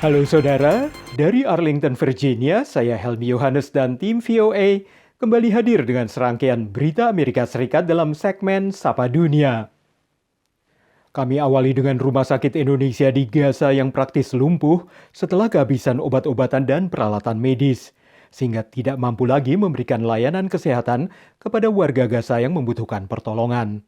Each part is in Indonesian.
Halo saudara, dari Arlington, Virginia, saya Helmi Yohanes dan tim VOA kembali hadir dengan serangkaian berita Amerika Serikat dalam segmen Sapa Dunia. Kami awali dengan Rumah Sakit Indonesia di Gaza yang praktis lumpuh setelah kehabisan obat-obatan dan peralatan medis, sehingga tidak mampu lagi memberikan layanan kesehatan kepada warga Gaza yang membutuhkan pertolongan.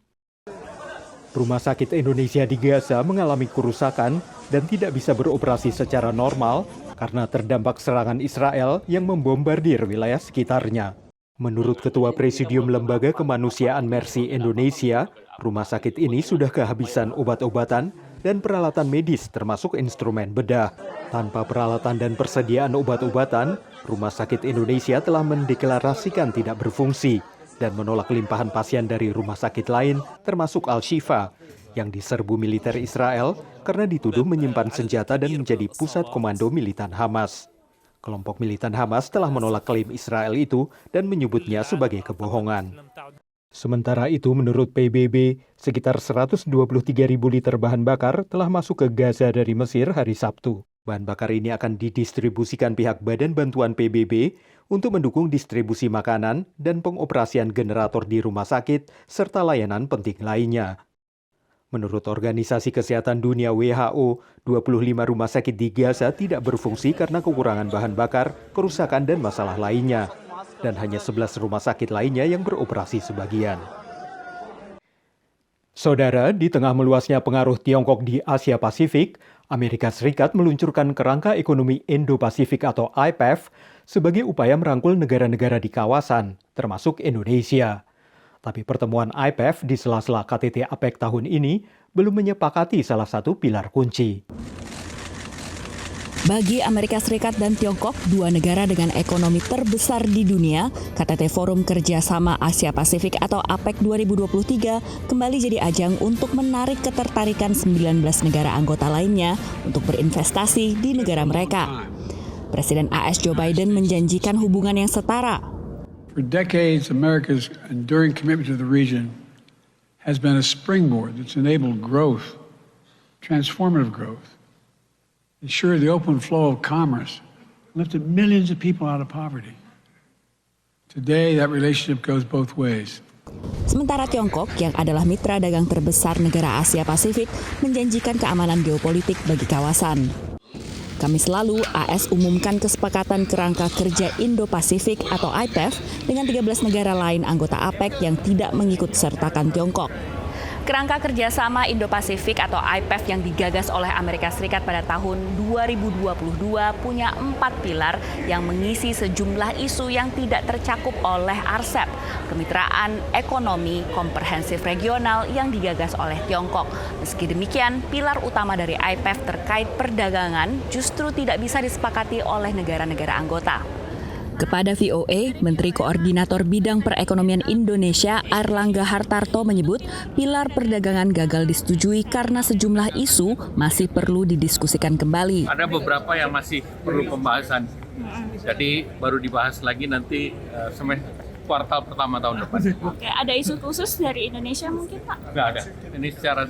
Rumah Sakit Indonesia di Gaza mengalami kerusakan dan tidak bisa beroperasi secara normal karena terdampak serangan Israel yang membombardir wilayah sekitarnya. Menurut Ketua Presidium Lembaga Kemanusiaan Mercy Indonesia, rumah sakit ini sudah kehabisan obat-obatan dan peralatan medis termasuk instrumen bedah. Tanpa peralatan dan persediaan obat-obatan, Rumah Sakit Indonesia telah mendeklarasikan tidak berfungsi dan menolak limpahan pasien dari rumah sakit lain termasuk Al-Shifa yang diserbu militer Israel karena dituduh menyimpan senjata dan menjadi pusat komando militan Hamas. Kelompok militan Hamas telah menolak klaim Israel itu dan menyebutnya sebagai kebohongan. Sementara itu, menurut PBB, sekitar 123.000 liter bahan bakar telah masuk ke Gaza dari Mesir hari Sabtu. Bahan bakar ini akan didistribusikan pihak Badan Bantuan PBB untuk mendukung distribusi makanan dan pengoperasian generator di rumah sakit serta layanan penting lainnya. Menurut Organisasi Kesehatan Dunia WHO, 25 rumah sakit di Gaza tidak berfungsi karena kekurangan bahan bakar, kerusakan dan masalah lainnya. Dan hanya 11 rumah sakit lainnya yang beroperasi sebagian. Saudara, di tengah meluasnya pengaruh Tiongkok di Asia Pasifik, Amerika Serikat meluncurkan Kerangka Ekonomi Indo-Pasifik atau IPEF sebagai upaya merangkul negara-negara di kawasan, termasuk Indonesia. Tapi pertemuan IPEF di sela-sela KTT APEC tahun ini belum menyepakati salah satu pilar kunci. Bagi Amerika Serikat dan Tiongkok, dua negara dengan ekonomi terbesar di dunia, KTT Forum Kerjasama Asia Pasifik atau APEC 2023 kembali jadi ajang untuk menarik ketertarikan 19 negara anggota lainnya untuk berinvestasi di negara mereka. Presiden AS Joe Biden menjanjikan hubungan yang setara. For decades, America's enduring commitment to the region has been a springboard that's enabled growth, transformative growth. Ensure the open flow of commerce, lifted millions of people out of poverty. Today, that relationship goes both ways. Sementara Tiongkok, yang adalah mitra dagang terbesar negara Asia Pasifik, menjanjikan keamanan geopolitik bagi kawasan. Kamis lalu, AS umumkan kesepakatan Kerangka Kerja Indo-Pasifik atau IPEF dengan 13 negara lain anggota APEC yang tidak mengikut sertakan Tiongkok. Kerangka Kerjasama Indo-Pasifik atau IPEF yang digagas oleh Amerika Serikat pada tahun 2022 punya 4 pilar yang mengisi sejumlah isu yang tidak tercakup oleh RCEP, Kemitraan Ekonomi Komprehensif Regional yang digagas oleh Tiongkok. Meski demikian, pilar utama dari IPEF terkait perdagangan justru tidak bisa disepakati oleh negara-negara anggota. Kepada VOA, Menteri Koordinator Bidang Perekonomian Indonesia Airlangga Hartarto menyebut pilar perdagangan gagal disetujui karena sejumlah isu masih perlu didiskusikan kembali. Ada beberapa yang masih perlu pembahasan, jadi baru dibahas lagi nanti kuartal pertama tahun depan. Oke, ada isu khusus dari Indonesia mungkin Pak? Nggak ada, ini secara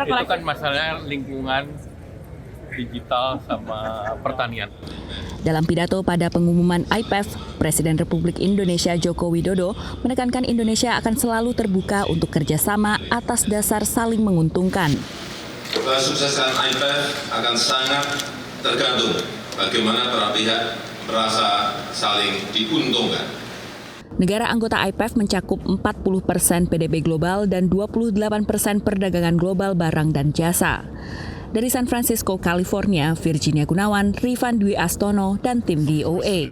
itu kan masalahnya lingkungan, digital sama pertanian. Dalam pidato pada pengumuman IPEF, Presiden Republik Indonesia Joko Widodo menekankan Indonesia akan selalu terbuka untuk kerjasama atas dasar saling menguntungkan. Kesuksesan IPEF akan sangat tergantung bagaimana para pihak merasa saling diuntungkan. Negara anggota IPEF mencakup 40% PDB global dan 28% perdagangan global barang dan jasa. Dari San Francisco, California, Virginia Gunawan, Rifan Dwi Astono, dan tim VOA.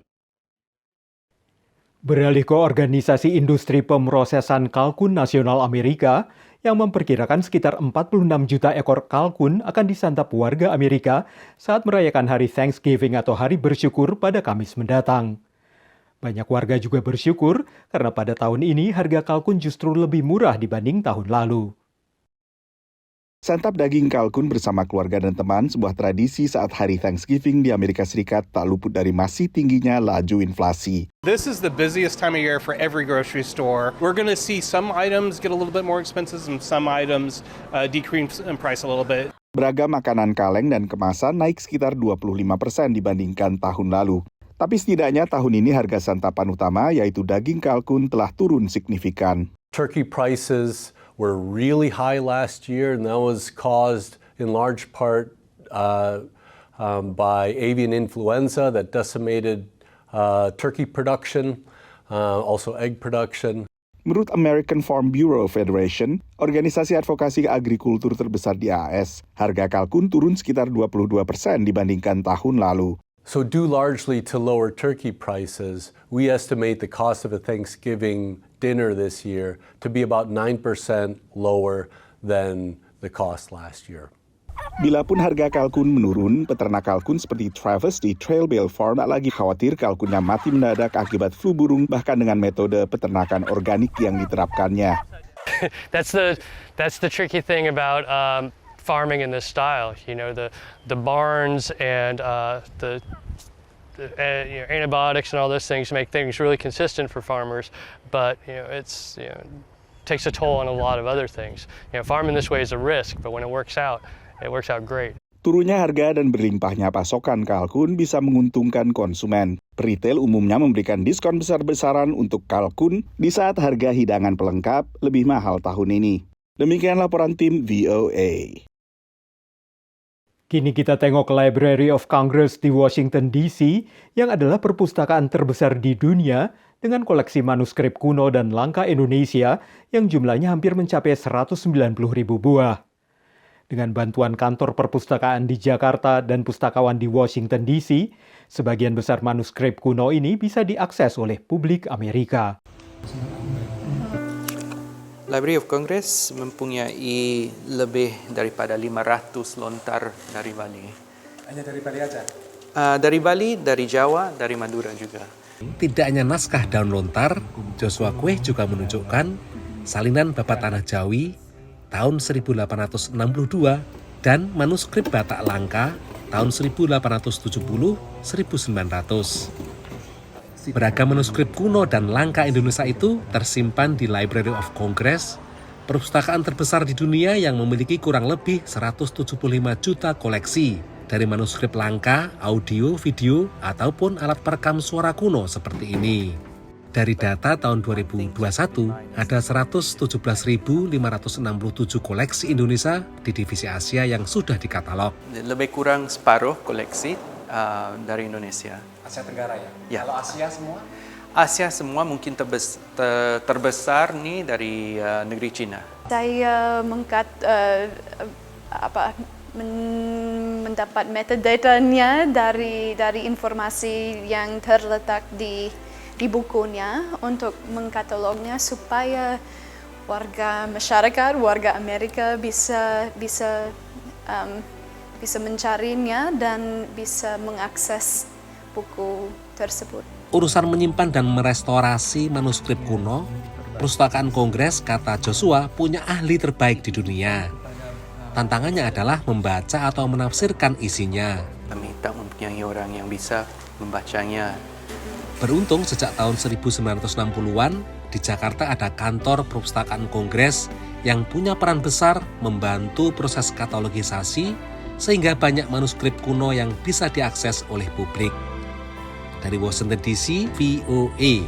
Beralih ke Organisasi Industri Pemrosesan Kalkun Nasional Amerika yang memperkirakan sekitar 46 juta ekor kalkun akan disantap warga Amerika saat merayakan Hari Thanksgiving atau Hari Bersyukur pada Kamis mendatang. Banyak warga juga bersyukur karena pada tahun ini harga kalkun justru lebih murah dibanding tahun lalu. Santap daging kalkun bersama keluarga dan teman, sebuah tradisi saat hari Thanksgiving di Amerika Serikat tak luput dari masih tingginya laju inflasi. This is the busiest time of year for every grocery store. We're going to see some items get a little bit more expensive and some items decrease in price a little bit. Beragam makanan kaleng dan kemasan naik sekitar 25% dibandingkan tahun lalu. Tapi setidaknya tahun ini harga santapan utama yaitu daging kalkun telah turun signifikan. Turkey prices were really high last year, and that was caused in large part by avian influenza that decimated turkey production, also egg production. Menurut American Farm Bureau Federation, organisasi advokasi agrikultur terbesar di AS, harga kalkun turun sekitar 22% dibandingkan tahun lalu. So due largely to lower turkey prices, we estimate the cost of a Thanksgiving dinner this year to be about 9% lower than the cost last year. Bilapun harga kalkun menurun, peternak kalkun seperti Travis di Trailbell Farm tak lagi khawatir kalkunnya mati mendadak akibat flu burung bahkan dengan metode peternakan organik yang diterapkannya. That's the tricky thing about farming in this style. You know, the barns and the antibiotics and all those things make things really consistent for farmers, but it's takes a toll on a lot of other things. Farming this way is a risk, but when it works out great. Turunnya harga dan berlimpahnya pasokan kalkun bisa menguntungkan konsumen. Retail umumnya memberikan diskon besar-besaran untuk kalkun di saat harga hidangan pelengkap lebih mahal tahun ini. Demikian laporan tim VOA. Kini kita tengok Library of Congress di Washington DC yang adalah perpustakaan terbesar di dunia dengan koleksi manuskrip kuno dan langka Indonesia yang jumlahnya hampir mencapai 190.000 buah. Dengan bantuan kantor perpustakaan di Jakarta dan pustakawan di Washington DC, sebagian besar manuskrip kuno ini bisa diakses oleh publik Amerika. Library of Congress mempunyai lebih daripada 500 lontar dari Bali. Hanya dari Bali aja? Dari Bali, dari Jawa, dari Madura juga. Tidak hanya naskah daun lontar, Joshua Kueh juga menunjukkan salinan Babat Tanah Jawi tahun 1862 dan manuskrip Batak Langka tahun 1870-1900. Beragam manuskrip kuno dan langka Indonesia itu tersimpan di Library of Congress, perpustakaan terbesar di dunia yang memiliki kurang lebih 175 juta koleksi dari manuskrip langka, audio, video, ataupun alat perekam suara kuno seperti ini. Dari data tahun 2021, ada 117.567 koleksi Indonesia di divisi Asia yang sudah dikatalog. Lebih kurang separuh koleksi dari Indonesia. Asia Tenggara ya? Ya. Kalau Asia semua? Asia semua mungkin terbesar nih dari negeri Cina. Saya mendapat metadatanya dari informasi yang terletak di bukunya untuk mengkatalognya supaya warga masyarakat, warga Amerika bisa mencarinya dan bisa mengakses buku tersebut. Urusan menyimpan dan merestorasi manuskrip kuno, Perpustakaan Kongres, kata Joshua, punya ahli terbaik di dunia. Tantangannya adalah membaca atau menafsirkan isinya. Kami tak mempunyai orang yang bisa membacanya. Beruntung sejak tahun 1960-an, di Jakarta ada kantor Perpustakaan Kongres yang punya peran besar membantu proses katalogisasi sehingga banyak manuskrip kuno yang bisa diakses oleh publik. Dari Washington DC, VOA.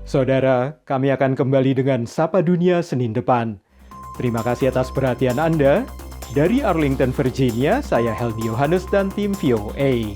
Saudara, kami akan kembali dengan Sapa Dunia Senin depan. Terima kasih atas perhatian Anda. Dari Arlington, Virginia, saya Helmi Yohanes dan tim VOA.